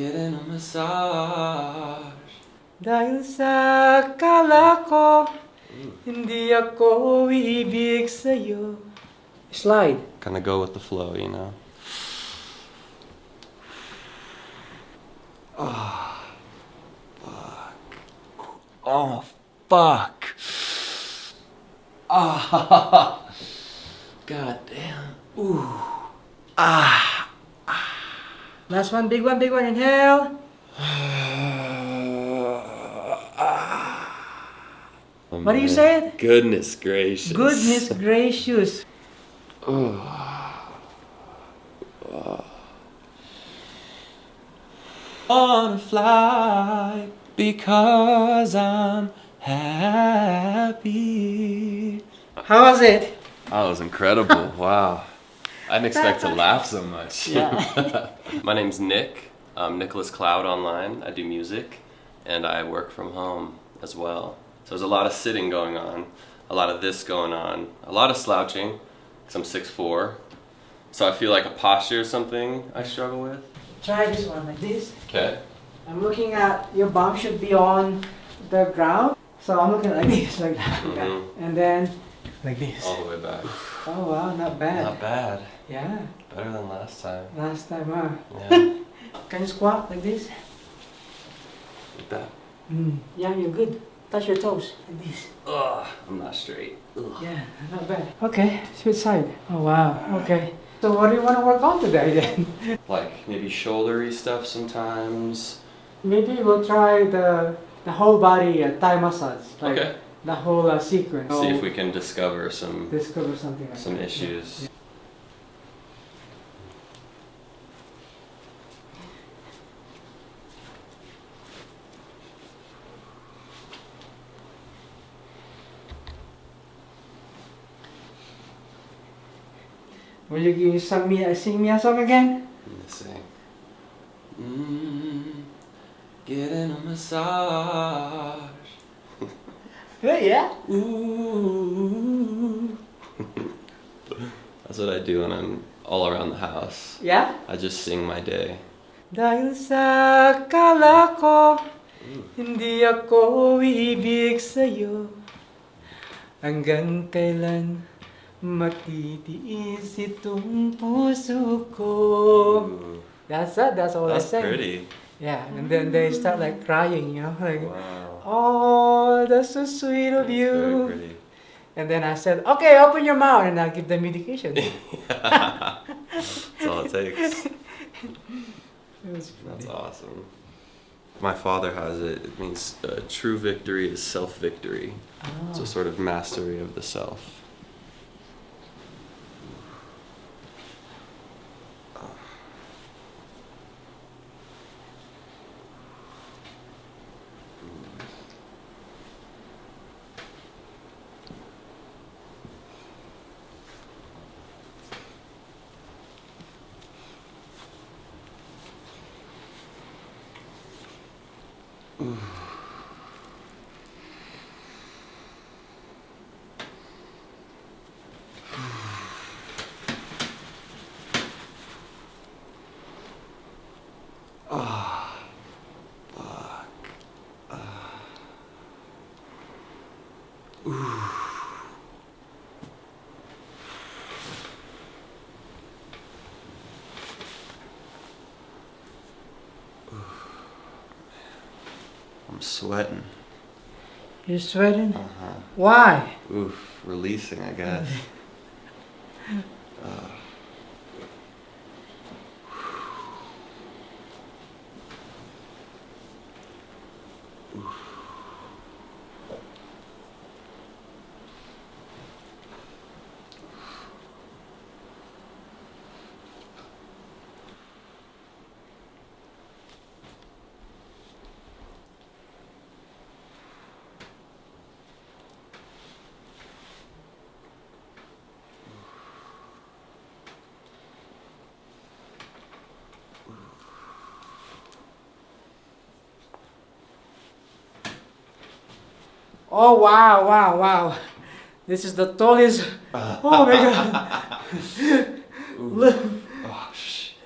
Getting a massage. Dahil sa akala ko, hindi ako ibig sa'yo. Slide. Kind of go with the flow, you know? Oh, fuck. Oh, fuck. Ah, god damn. Ooh. Ah. Last one, big one, big one. Inhale. Oh, What do you man. say? Goodness gracious. Goodness gracious. Wanna fly because I'm happy. How was it? That was incredible. Wow. I didn't expect to laugh so much. Yeah. My name's Nick. I'm Nicholas Cloud online. I do music and I work from home as well. So there's a lot of sitting going on, a lot of this going on, a lot of slouching because I'm 6'4". So I feel like a posture is something I struggle with. Try this one like this. Okay. I'm looking at your bum should be on the ground. So I'm looking like this, like that. Like that. And then like this. All the way back. Oh wow, not bad. Not bad. Yeah. Better than last time. Last time, huh? Yeah. Can you squat like this? Like that. Yeah, you're good. Touch your toes like this. Ugh, I'm not straight. Ugh. Yeah, not bad. Okay, switch side. Oh wow, okay. So what do you want to work on today then? Like maybe shouldery stuff sometimes. Maybe we'll try the whole body Thai massage. Like Okay. the whole sequence. See if we can discover some discover something like that. issues. Yeah. Will you sing me a song again? Let's see. Getting a massage. Yeah. Ooh. That's what I do when I'm all around the house. Yeah? I just sing my day. Dahil sa akala ko, hindi ako ibig sa'yo. Hanggang kailan matitiis itong puso ko. Ooh. That's it, that's all That's I sang. pretty. Yeah, and then they start like crying, you know, like, Wow. oh, that's so sweet of That's you. very pretty. And then I said, okay, open your mouth, and I'll give them medication. That's all it takes. That's awesome. My father has it. It means true victory is self-victory. Oh. So sort of mastery of the self. Ah, fuck. I'm sweating. You're sweating? Uh-huh. Why? Oof, releasing, I guess. Oh wow, wow, wow. This is the tallest. Oh my god. Look. Oh, shit.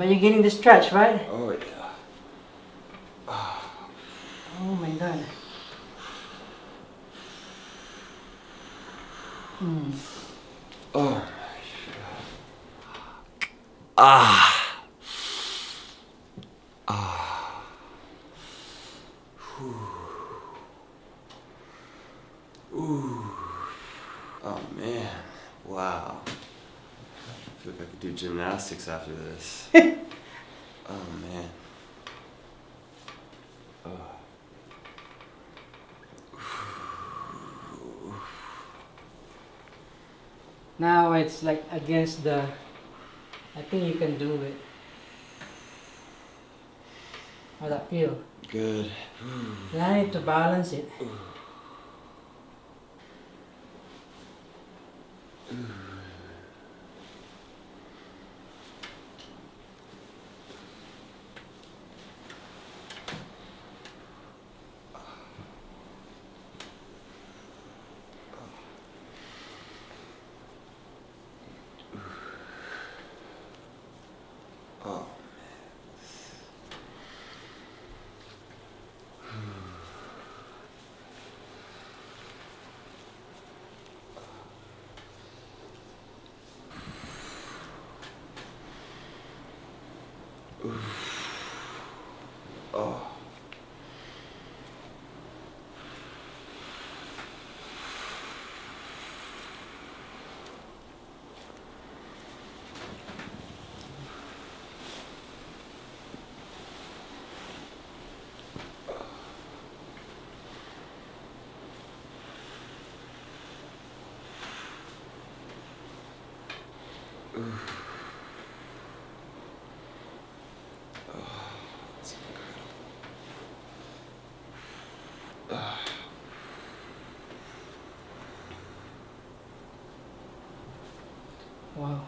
But you're getting the stretch, right? Oh yeah. Oh my god. Hmm. Oh. Ah. Ah. Ooh. Oh man. Wow. I feel like I could do gymnastics after this. Oh man. Oh. Now it's like against the, I think you can do it. How that feel? Good. Then I need to balance it. Oh. Oh. That's incredible. Wow.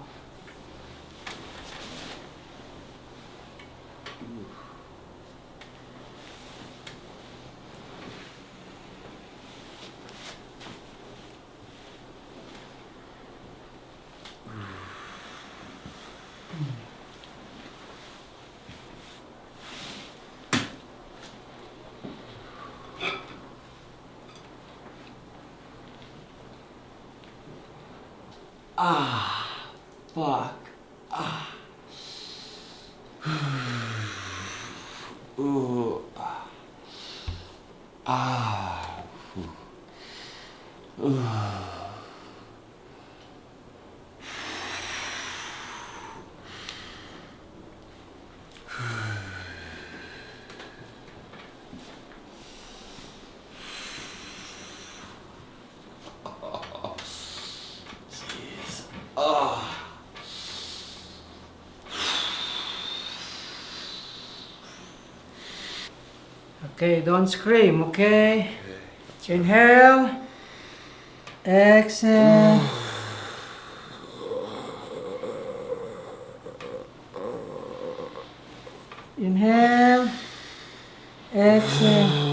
Ah, fuck. Ah. Ooh. Ah. Jeez. Oh. Okay, don't scream, okay? Okay. Inhale. Exhale. Inhale. Exhale.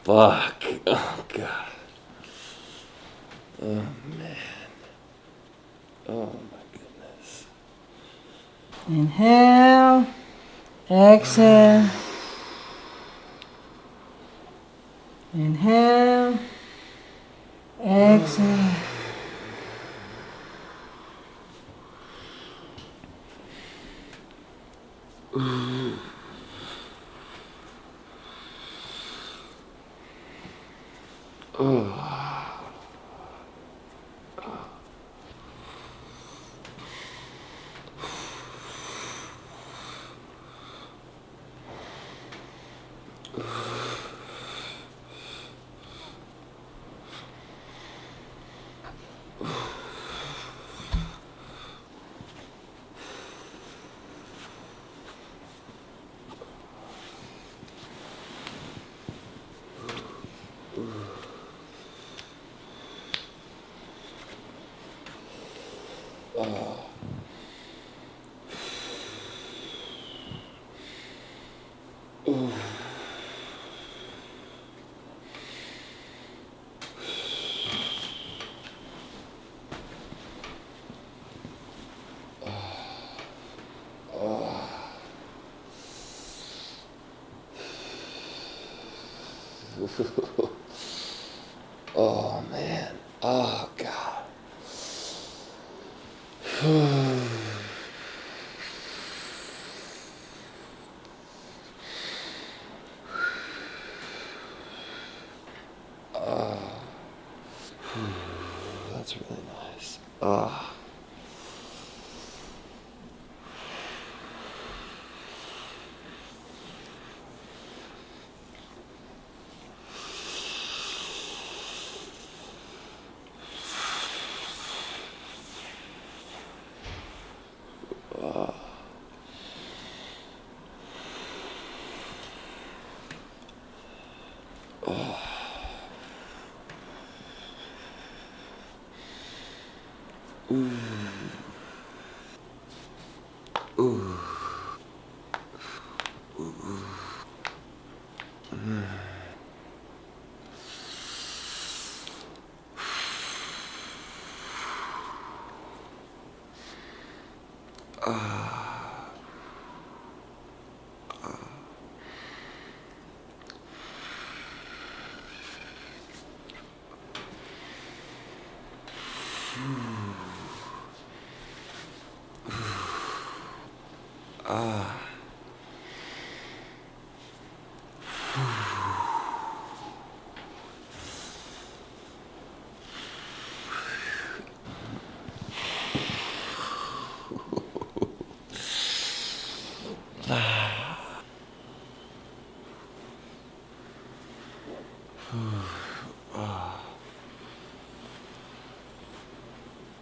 Fuck. Oh god. Oh man. Oh my goodness. Inhale. Exhale. Inhale. Exhale. Oh man. Oh God. That's really nice.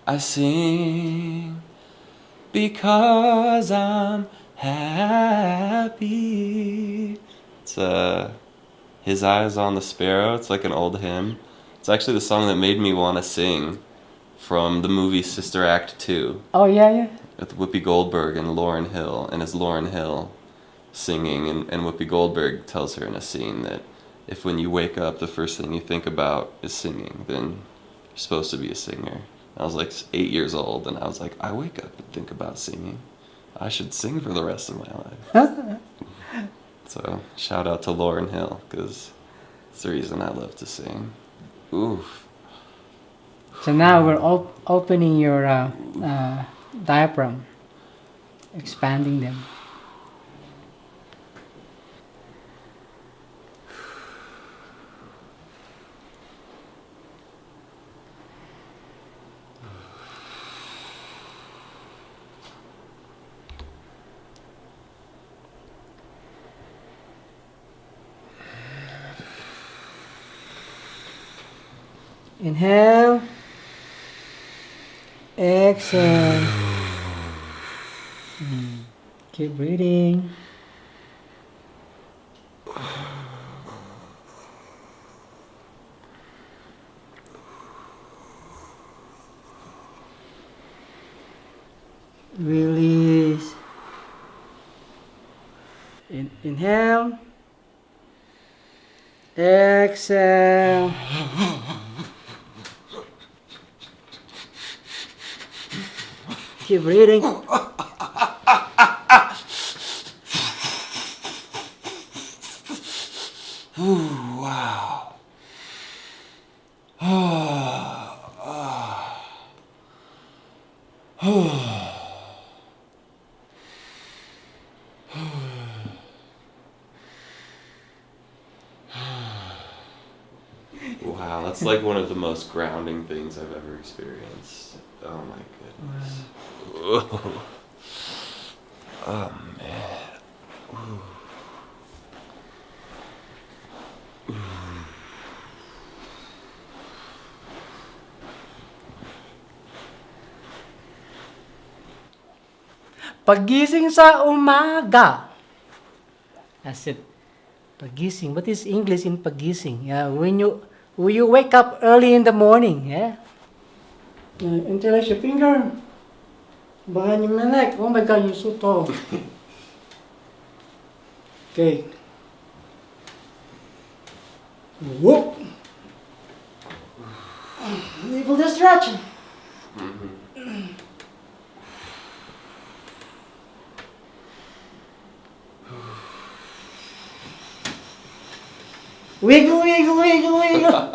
I sing because I'm happy. It's His Eyes on the Sparrow. It's like an old hymn. It's actually the song that made me want to sing from the movie Sister Act 2 Oh, yeah. with Whoopi Goldberg and Lauryn Hill. And it's Lauryn Hill singing, and Whoopi Goldberg tells her in a scene that if when you wake up the first thing you think about is singing, then you're supposed to be a singer. I was like 8 years old, and I was like, I wake up and think about singing. I should sing for the rest of my life. So, shout out to Lauryn Hill, because it's the reason I love to sing. Oof. So now we're opening your diaphragm, expanding them. Inhale, exhale. Keep breathing. Release. Inhale, exhale. Keep breathing. Ooh, wow. Wow, that's like one of the most grounding things I've ever experienced. Oh my goodness. Wow. Oh man. Ooh. Pagising sa umaga. That's it. Pagising. What is English in pagising? Yeah, when you wake up early in the morning, yeah. Interlace your finger behind your neck. Oh my God, you're so tall. Okay. Whoop. Evil distraction. Wiggle, wiggle, wiggle, wiggle.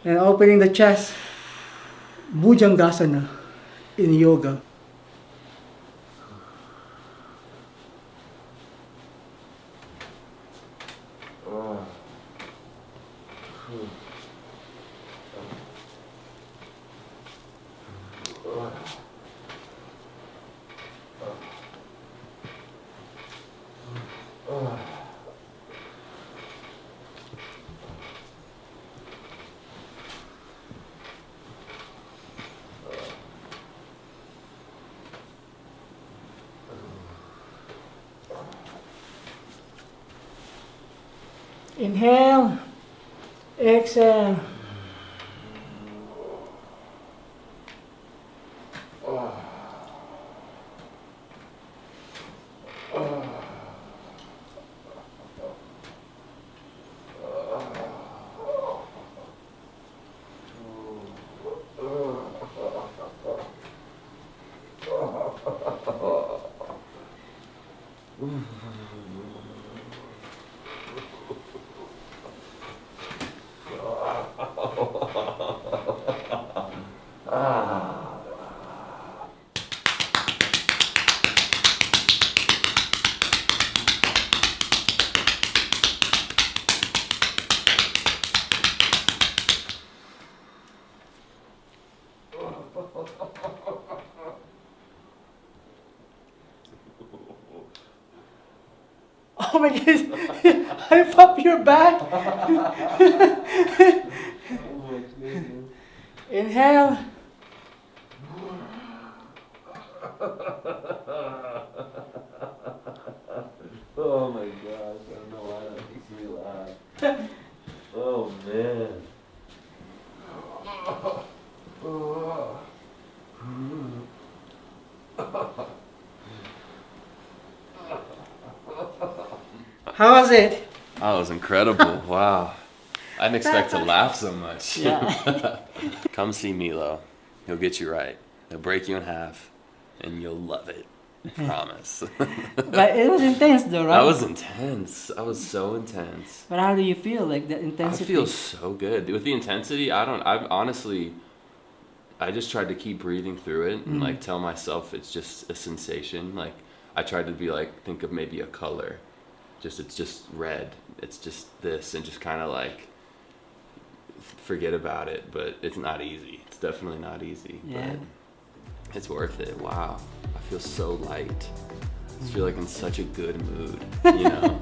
And opening the chest. Bhujangasana in yoga. Inhale, exhale. Oh my God, I pop your back. Inhale. Oh my gosh, I don't know why that makes me laugh. Oh man. How was it? That was incredible. Wow. I didn't expect to laugh so much. Yeah. Come see Milo. He'll get you right. He'll break you in half, and you'll love it. I promise. But it was intense though, right? That was intense. That was so intense. But how do you feel, like the intensity? I feel so good. With the intensity, I honestly, I just tried to keep breathing through it and like tell myself it's just a sensation. Like I tried to be like, think of maybe a color. It's just red. It's just this, and just kind of like forget about it. But it's not easy. It's definitely not easy. Yeah. But it's worth it. Wow. I feel so light. I just feel like in such a good mood, you know?